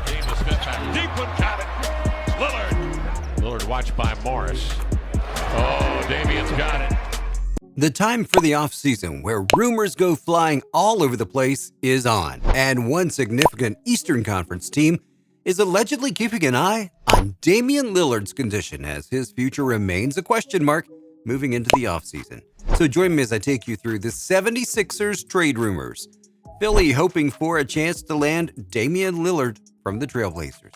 James Smith back deep one, got it. Lillard. Lillard watched by Morris. Oh, Damian's got it. The time for the offseason, where rumors go flying all over the place, is on. And one significant Eastern Conference team is allegedly keeping an eye on Damian Lillard's condition, as his future remains a question mark moving into the offseason. So join me as I take you through the 76ers trade rumors. Philly hoping for a chance to land Damian Lillard from the Trailblazers.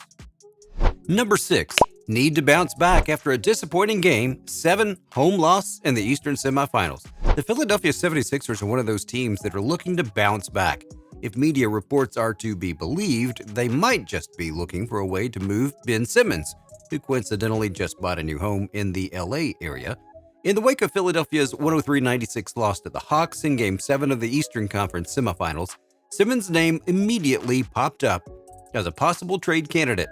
Number 6. Need to bounce back after a disappointing Game 7 home loss in the Eastern semifinals. The Philadelphia 76ers are one of those teams that are looking to bounce back. If media reports are to be believed, they might just be looking for a way to move Ben Simmons, who coincidentally just bought a new home in the LA area. In the wake of Philadelphia's 103-96 loss to the Hawks in Game 7 of the Eastern Conference semifinals, Simmons' name immediately popped up as a possible trade candidate.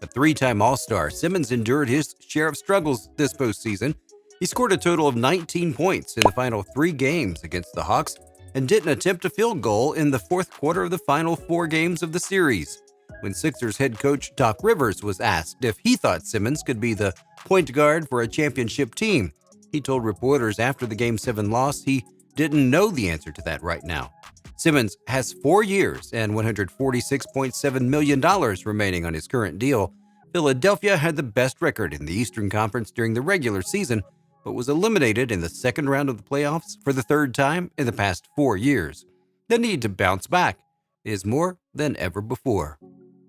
A 3-time All-Star, Simmons endured his share of struggles this postseason. He scored a total of 19 points in the final 3 games against the Hawks and didn't attempt a field goal in the fourth quarter of the final 4 games of the series. When Sixers head coach Doc Rivers was asked if he thought Simmons could be the point guard for a championship team, he told reporters after the Game 7 loss he didn't know the answer to that right now. Simmons has 4 years and $146.7 million remaining on his current deal. Philadelphia had the best record in the Eastern Conference during the regular season, but was eliminated in the second round of the playoffs for the 3rd time in the past 4 years. The need to bounce back is more than ever before.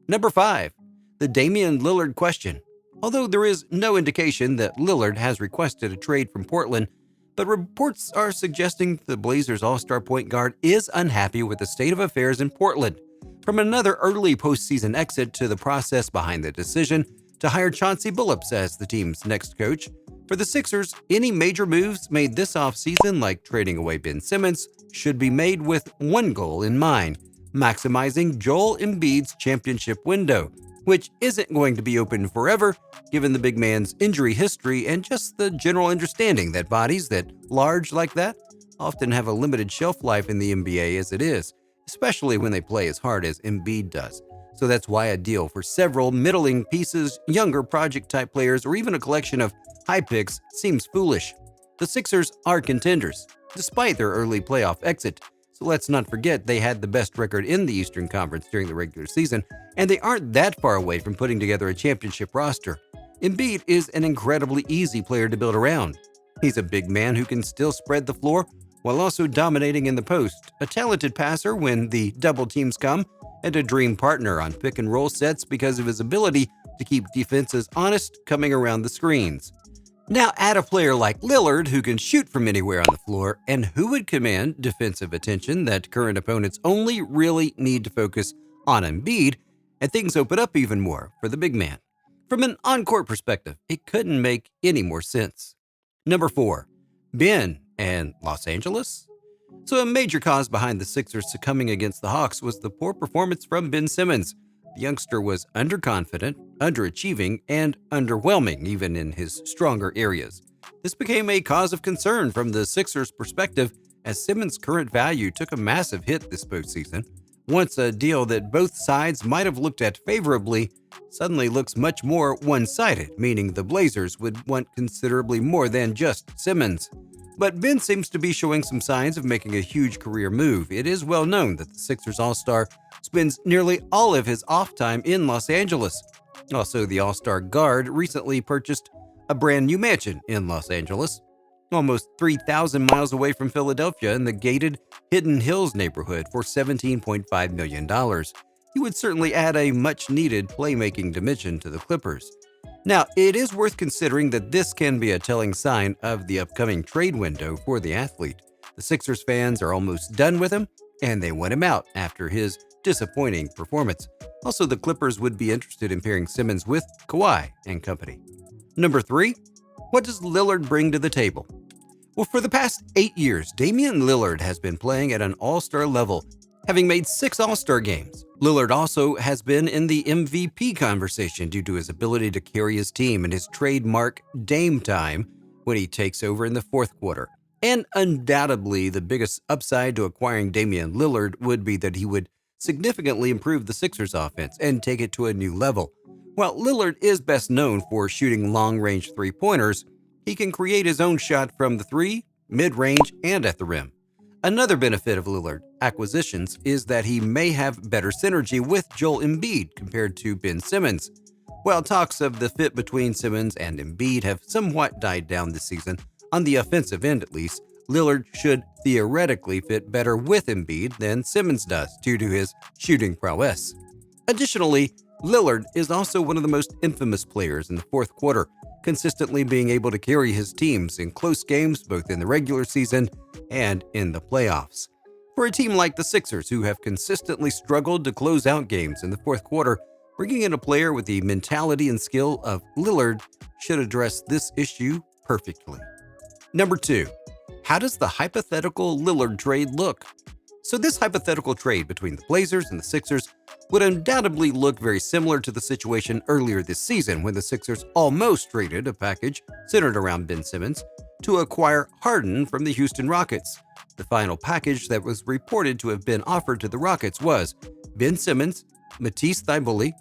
Number 5. The Damian Lillard question. Although there is no indication that Lillard has requested a trade from Portland, but reports are suggesting the Blazers' all-star point guard is unhappy with the state of affairs in Portland. From another early postseason exit to the process behind the decision to hire Chauncey Billups as the team's next coach, for the Sixers, any major moves made this offseason, like trading away Ben Simmons, should be made with one goal in mind: maximizing Joel Embiid's championship window, which isn't going to be open forever, given the big man's injury history and just the general understanding that bodies that large like that often have a limited shelf life in the NBA as it is, especially when they play as hard as Embiid does. So that's why a deal for several middling pieces, younger project-type players, or even a collection of high picks seems foolish. The Sixers are contenders, despite their early playoff exit. So let's not forget they had the best record in the Eastern Conference during the regular season, and they aren't that far away from putting together a championship roster. Embiid is an incredibly easy player to build around. He's a big man who can still spread the floor while also dominating in the post, a talented passer when the double teams come, and a dream partner on pick-and-roll sets because of his ability to keep defenses honest coming around the screens. Now add a player like Lillard who can shoot from anywhere on the floor and who would command defensive attention that current opponents only really need to focus on Embiid, and things open up even more for the big man. From an on-court perspective, it couldn't make any more sense. Number 4. Ben and Los Angeles? So a major cause behind the Sixers succumbing against the Hawks was the poor performance from Ben Simmons. The youngster was underconfident, underachieving, and underwhelming even in his stronger areas. This became a cause of concern from the Sixers' perspective as Simmons' current value took a massive hit this postseason. Once a deal that both sides might have looked at favorably suddenly looks much more one-sided, meaning the Blazers would want considerably more than just Simmons. But Ben seems to be showing some signs of making a huge career move. It is well known that the Sixers All-Star spends nearly all of his off time in Los Angeles. Also, the All-Star guard recently purchased a brand new mansion in Los Angeles, almost 3,000 miles away from Philadelphia in the gated Hidden Hills neighborhood for $17.5 million. He would certainly add a much-needed playmaking dimension to the Clippers. Now, it is worth considering that this can be a telling sign of the upcoming trade window for the athlete. The Sixers fans are almost done with him, and they want him out after his disappointing performance. Also, the Clippers would be interested in pairing Simmons with Kawhi and company. Number 3, what does Lillard bring to the table? Well, for the past 8 years, Damian Lillard has been playing at an all-star level, having made 6 all-star games. Lillard also has been in the MVP conversation due to his ability to carry his team and his trademark Dame time when he takes over in the fourth quarter. And undoubtedly, the biggest upside to acquiring Damian Lillard would be that he would significantly improve the Sixers' offense and take it to a new level. While Lillard is best known for shooting long-range three-pointers, he can create his own shot from the three, mid-range, and at the rim. Another benefit of Lillard acquisitions is that he may have better synergy with Joel Embiid compared to Ben Simmons. While talks of the fit between Simmons and Embiid have somewhat died down this season, on the offensive end at least, Lillard should theoretically fit better with Embiid than Simmons does due to his shooting prowess. Additionally, Lillard is also one of the most infamous players in the fourth quarter, consistently being able to carry his teams in close games both in the regular season and in the playoffs. For a team like the Sixers, who have consistently struggled to close out games in the fourth quarter, bringing in a player with the mentality and skill of Lillard should address this issue perfectly. Number 2. How does the hypothetical Lillard trade look? So this hypothetical trade between the Blazers and the Sixers would undoubtedly look very similar to the situation earlier this season when the Sixers almost traded a package centered around Ben Simmons to acquire Harden from the Houston Rockets. The final package that was reported to have been offered to the Rockets was Ben Simmons, Matisse Thybulle,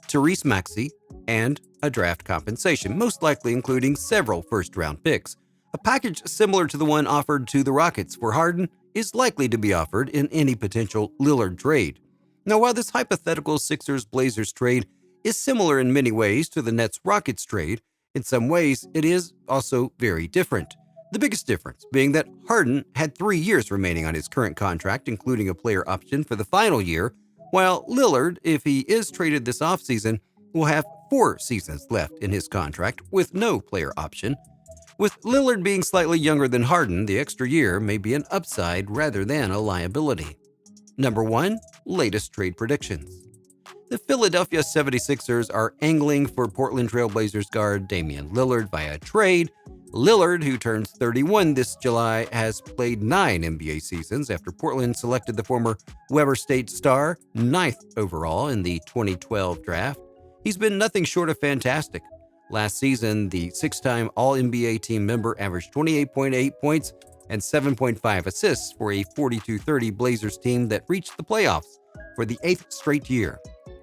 Tyrese Maxey, and a draft compensation, most likely including several first-round picks. A package similar to the one offered to the Rockets for Harden is likely to be offered in any potential Lillard trade. Now, while this hypothetical Sixers-Blazers trade is similar in many ways to the Nets-Rockets trade, in some ways it is also very different. The biggest difference being that Harden had 3 years remaining on his current contract, including a player option for the final year, while Lillard, if he is traded this offseason, will have 4 seasons left in his contract with no player option. With Lillard being slightly younger than Harden, the extra year may be an upside rather than a liability. Number 1. Latest trade predictions. The Philadelphia 76ers are angling for Portland Trail Blazers guard Damian Lillard via trade. Lillard, who turns 31 this July, has played 9 NBA seasons after Portland selected the former Weber State star 9th overall in the 2012 draft. He's been nothing short of fantastic. Last season, the 6-time All-NBA team member averaged 28.8 points and 7.5 assists for a 42-30 Blazers team that reached the playoffs for the 8th straight year.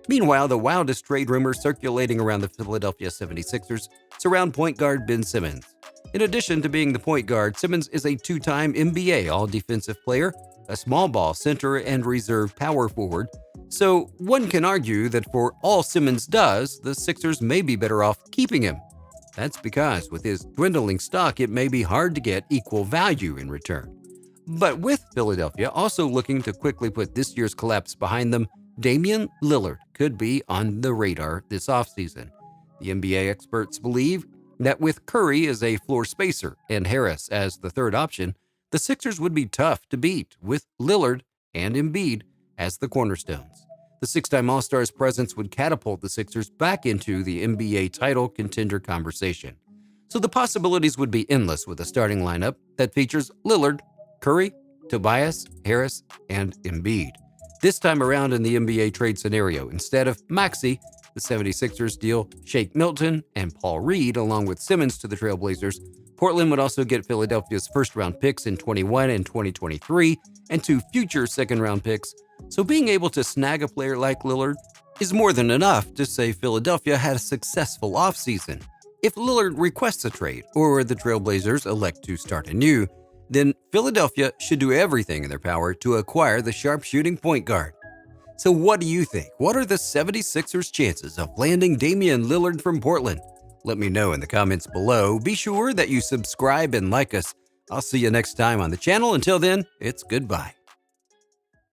Meanwhile, the wildest trade rumors circulating around the Philadelphia 76ers surround point guard Ben Simmons. In addition to being the point guard, Simmons is a 2-time NBA All-Defensive player, a small ball center, and reserve power forward. So one can argue that for all Simmons does, the Sixers may be better off keeping him. That's because with his dwindling stock, it may be hard to get equal value in return. But with Philadelphia also looking to quickly put this year's collapse behind them, Damian Lillard could be on the radar this offseason. The NBA experts believe that with Curry as a floor spacer and Harris as the third option, the Sixers would be tough to beat with Lillard and Embiid as the cornerstones. The 6-time All-Star's presence would catapult the Sixers back into the NBA title contender conversation. So the possibilities would be endless with a starting lineup that features Lillard, Curry, Tobias, Harris, and Embiid. This time around in the NBA trade scenario, instead of Maxey, the 76ers deal Shake Milton and Paul Reed along with Simmons to the Trailblazers. Portland would also get Philadelphia's first-round picks in 21 and 2023 and 2 future second-round picks. So being able to snag a player like Lillard is more than enough to say Philadelphia had a successful offseason. If Lillard requests a trade or the Trailblazers elect to start anew, then Philadelphia should do everything in their power to acquire the sharpshooting point guard. So what do you think? What are the 76ers' chances of landing Damian Lillard from Portland? Let me know in the comments below. Be sure that you subscribe and like us. I'll see you next time on the channel. Until then, it's goodbye.